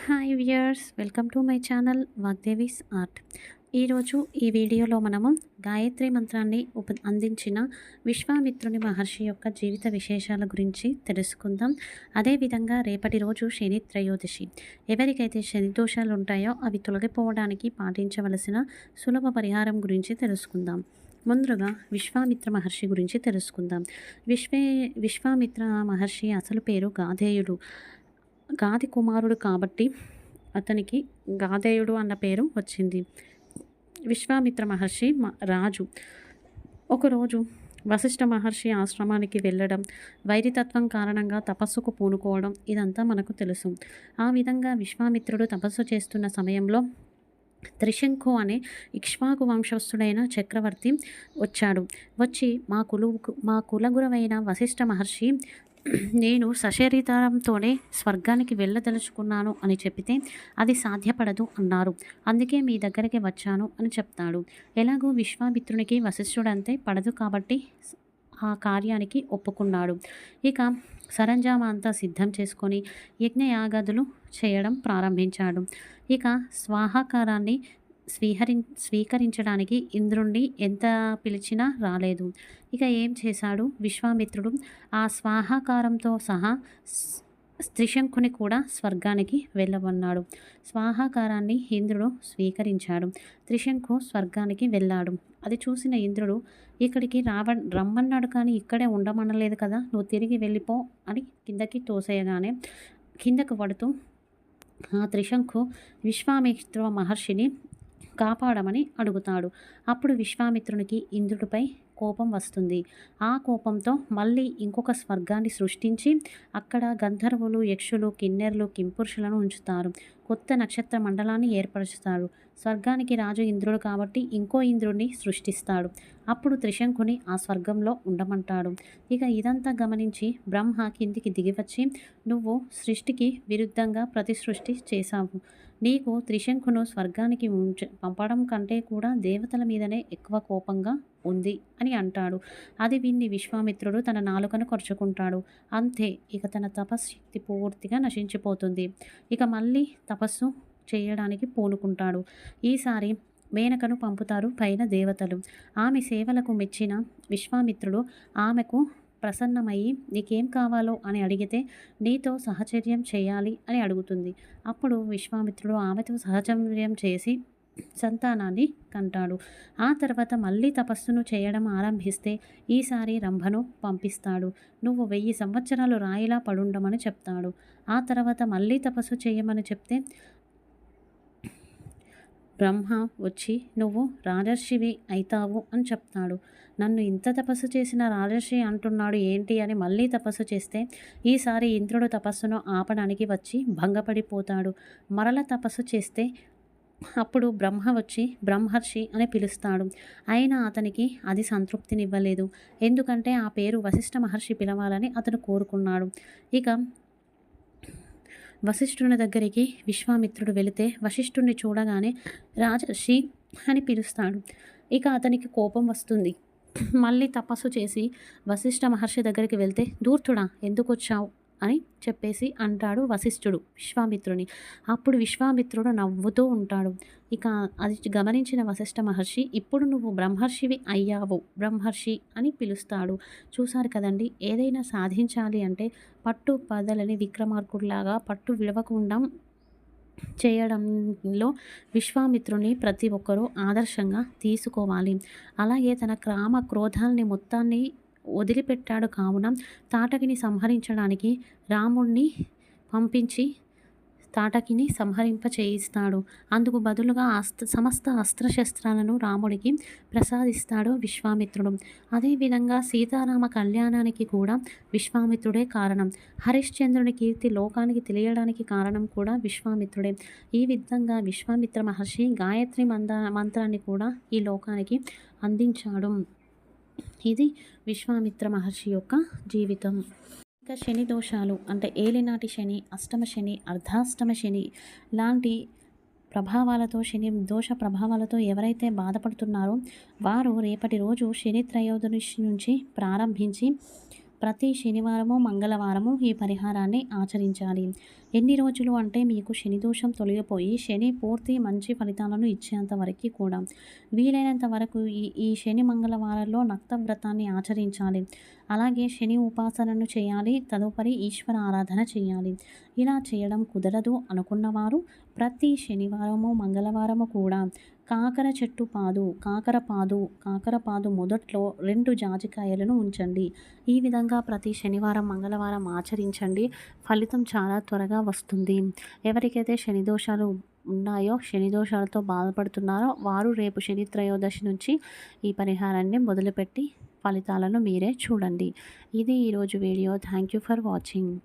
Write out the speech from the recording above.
Hi viewers, welcome to my channel Vagdevi's art. ఈరోజు ఈ వీడియోలో మనము గాయత్రి మంత్రాన్ని అందించిన విశ్వామిత్రుని మహర్షి యొక్క జీవిత విశేషాల గురించి తెలుసుకుందాం. అదేవిధంగా రేపటి రోజు శని త్రయోదశి. ఎవరికైతే శని దోషాలు ఉంటాయో అవి తొలగిపోవడానికి పాటించవలసిన సులభ పరిహారం గురించి తెలుసుకుందాం. ముందుగా విశ్వామిత్ర మహర్షి గురించి తెలుసుకుందాం. విశ్వామిత్ర మహర్షి అసలు పేరు గాధేయుడు. గాది కుమారుడు కాబట్టి అతనికి గాధేయుడు అన్న పేరు వచ్చింది. విశ్వామిత్ర మహర్షి రాజు. ఒకరోజు వశిష్ఠ మహర్షి ఆశ్రమానికి వెళ్ళడం, వైరితత్వం కారణంగా తపస్సుకు పూనుకోవడం ఇదంతా మనకు తెలుసు. ఆ విధంగా విశ్వామిత్రుడు తపస్సు చేస్తున్న సమయంలో త్రిశంకు అనే ఇక్ష్వాకు వంశస్థుడైన చక్రవర్తి వచ్చాడు. వచ్చి మా కులగురువైన వశిష్ఠ మహర్షి నేను సశరీరంతోనే స్వర్గానికి వెళ్ళదలుచుకున్నాను అని చెప్పితే అది సాధ్యపడదు అన్నారు. అందుకే మీ దగ్గరికి వచ్చాను అని చెప్తాడు. ఎలాగో విశ్వామిత్రునికి వశిష్ఠుడంతే పడదు కాబట్టి ఆ కార్యానికి ఒప్పుకున్నాడు. ఇక సరంజామా అంతా సిద్ధం చేసుకొని యజ్ఞయాగాదులు చేయడం ప్రారంభించాడు. ఇక స్వాహాకారాన్ని స్వీకరించడానికి ఇంద్రుణ్ణి ఎంత పిలిచినా రాలేదు. ఇక ఏం చేశాడు విశ్వామిత్రుడు? ఆ స్వాహాకారంతో సహా త్రిశంకుని కూడా స్వర్గానికి వెళ్ళమన్నాడు. స్వాహాకారాన్ని ఇంద్రుడు స్వీకరించాడు. త్రిశంకు స్వర్గానికి వెళ్ళాడు. అది చూసిన ఇంద్రుడు ఇక్కడికి రమ్మన్నాడు కానీ ఇక్కడే ఉండమనలేదు కదా, నువ్వు తిరిగి వెళ్ళిపో అని కిందకి తోసేయగానే కిందకు పడుతూ ఆ త్రిశంకు విశ్వామిత్ర మహర్షిని కాపాడమని అడుగుతాడు. అప్పుడు విశ్వామిత్రునికి ఇంద్రుడిపై కోపం వస్తుంది. ఆ కోపంతో మళ్ళీ ఇంకొక స్వర్గాన్ని సృష్టించి అక్కడ గంధర్వులు, యక్షులు, కిన్నెర్లు, కింపురుషులను ఉంచుతారు. కొత్త నక్షత్ర మండలాన్ని ఏర్పరుచుతాడు. స్వర్గానికి రాజు ఇంద్రుడు కాబట్టి ఇంకో ఇంద్రుడిని సృష్టిస్తాడు. అప్పుడు త్రిశంకుని ఆ స్వర్గంలో ఉండమంటాడు. ఇక ఇదంతా గమనించి బ్రహ్మ కిందికి దిగివచ్చి నువ్వు సృష్టికి విరుద్ధంగా ప్రతి సృష్టి చేశావు. నీకు త్రిశంకును స్వర్గానికి పంపడం కంటే కూడా దేవతల మీదనే ఎక్కువ కోపంగా ఉంది అని అంటాడు. అది విన్ని విశ్వామిత్రుడు తన నాలుకను ఖర్చుకుంటాడు. అంతే, ఇక తన తపశ్శక్తి పూర్తిగా నశించిపోతుంది. ఇక మళ్ళీ తపస్సు చేయడానికి పూనుకుంటాడు. ఈసారి మేనకను పంపుతారు పైన దేవతలు. ఆమె సేవలకు మెచ్చిన విశ్వామిత్రుడు ఆమెకు ప్రసన్నమయ్యి నీకేం కావాలో అని అడిగితే నీతో సహచర్యం చేయాలి అని అడుగుతుంది. అప్పుడు విశ్వామిత్రుడు ఆమెతో సహచర్యం చేసి సంతానాన్ని కంటాడు. ఆ తర్వాత మళ్ళీ తపస్సును చేయడం ఆరంభిస్తే ఈసారి రంభను పంపిస్తాడు. నువ్వు 1000 సంవత్సరాలు రాయిలా పడుండమని చెప్తాడు. ఆ తర్వాత మళ్ళీ తపస్సు చేయమని చెప్తే బ్రహ్మ వచ్చి నువ్వు రాజర్షివి అయితావు అని చెప్తాడు. నన్ను ఇంత తపస్సు చేసిన రాజర్షి అంటున్నాడు ఏంటి అని మళ్ళీ తపస్సు చేస్తే ఈసారి ఇంద్రుడు తపస్సును ఆపడానికి వచ్చి భంగపడిపోతాడు. మరల తపస్సు చేస్తే అప్పుడు బ్రహ్మ వచ్చి బ్రహ్మర్షి అని పిలుస్తాడు. అయినా అతనికి అది సంతృప్తినివ్వలేదు. ఎందుకంటే ఆ పేరు వశిష్ఠ మహర్షి పిలవాలని అతను కోరుకున్నాడు. ఇక వశిష్ఠుని దగ్గరికి విశ్వామిత్రుడు వెళితే వశిష్ఠుడిని చూడగానే రాజర్షి అని పిలుస్తాడు. ఇక అతనికి కోపం వస్తుంది. మళ్ళీ తపస్సు చేసి వశిష్ఠ మహర్షి దగ్గరికి వెళ్తే ధూర్తుడా ఎందుకు వచ్చావు అని చెప్పేసి అంటాడు వశిష్ఠుడు విశ్వామిత్రుని. అప్పుడు విశ్వామిత్రుడు నవ్వుతూ ఉంటాడు. ఇక అది గమనించిన వశిష్ఠ మహర్షి ఇప్పుడు నువ్వు బ్రహ్మర్షివి అయ్యావు, బ్రహ్మర్షి అని పిలుస్తాడు. చూశారు కదండి, ఏదైనా సాధించాలి అంటే పట్టు పదలని విక్రమార్కుడిలాగా పట్టు విడవకుండా చేయడంలో విశ్వామిత్రుని ప్రతి ఒక్కరూ ఆదర్శంగా తీసుకోవాలి. అలాగే తన క్రోధాల్ని మొత్తాన్ని వదిలిపెట్టాడు కావున తాటకిని సంహరించడానికి రాముణ్ణి పంపించి తాటకిని సంహరింప చేయిస్తాడు. అందుకు బదులుగా సమస్త అస్త్రశస్త్రాలను రాముడికి ప్రసాదిస్తాడు విశ్వామిత్రుడు. అదేవిధంగా సీతారామ కళ్యాణానికి కూడా విశ్వామిత్రుడే కారణం. హరిశ్చంద్రుని కీర్తి లోకానికి తెలియడానికి కారణం కూడా విశ్వామిత్రుడే. ఈ విధంగా విశ్వామిత్ర మహర్షి గాయత్రి మంత్రాన్ని కూడా ఈ లోకానికి అందించాడు. ఇది విశ్వామిత్ర మహర్షి యొక్క జీవితం. ఇంకా శని దోషాలు అంటే ఏలినాటి శని, అష్టమ శని, అర్ధాష్టమ శని లాంటి ప్రభావాలతో శని దోష ప్రభావాలతో ఎవరైతే బాధపడుతున్నారో వారు రేపటి రోజు శని త్రయోదశి నుంచి ప్రారంభించి ప్రతి శనివారము, మంగళవారము ఈ పరిహారాన్ని ఆచరించాలి. ఎన్ని రోజులు అంటే మీకు శని దోషం తొలగిపోయి శని పూర్తి మంచి ఫలితాలను ఇచ్చేంత వరకు కూడా వీలైనంత వరకు ఈ శని మంగళవారాల్లో నక్త వ్రతాన్ని ఆచరించాలి. అలాగే శని ఉపాసనను చేయాలి. తదుపరి ఈశ్వర ఆరాధన చేయాలి. ఇలా చేయడం కుదరదు అనుకున్నవారు ప్రతి శనివారము, మంగళవారము కూడా కాకరపాదు మొదట్లో 2 జాజికాయలను ఉంచండి. ఈ విధంగా ప్రతి శనివారం, మంగళవారం ఆచరించండి. ఫలితం చాలా త్వరగా వస్తుంది. ఎవరికైతే శని దోషాలు ఉన్నాయో, శని దోషాలతో బాధపడుతున్నారో వారు రేపు శని త్రయోదశి నుంచి ఈ పరిహారాన్ని మొదలుపెట్టి ఫలితాలను మీరే చూడండి. ఇది ఈరోజు video. Thank you for watching.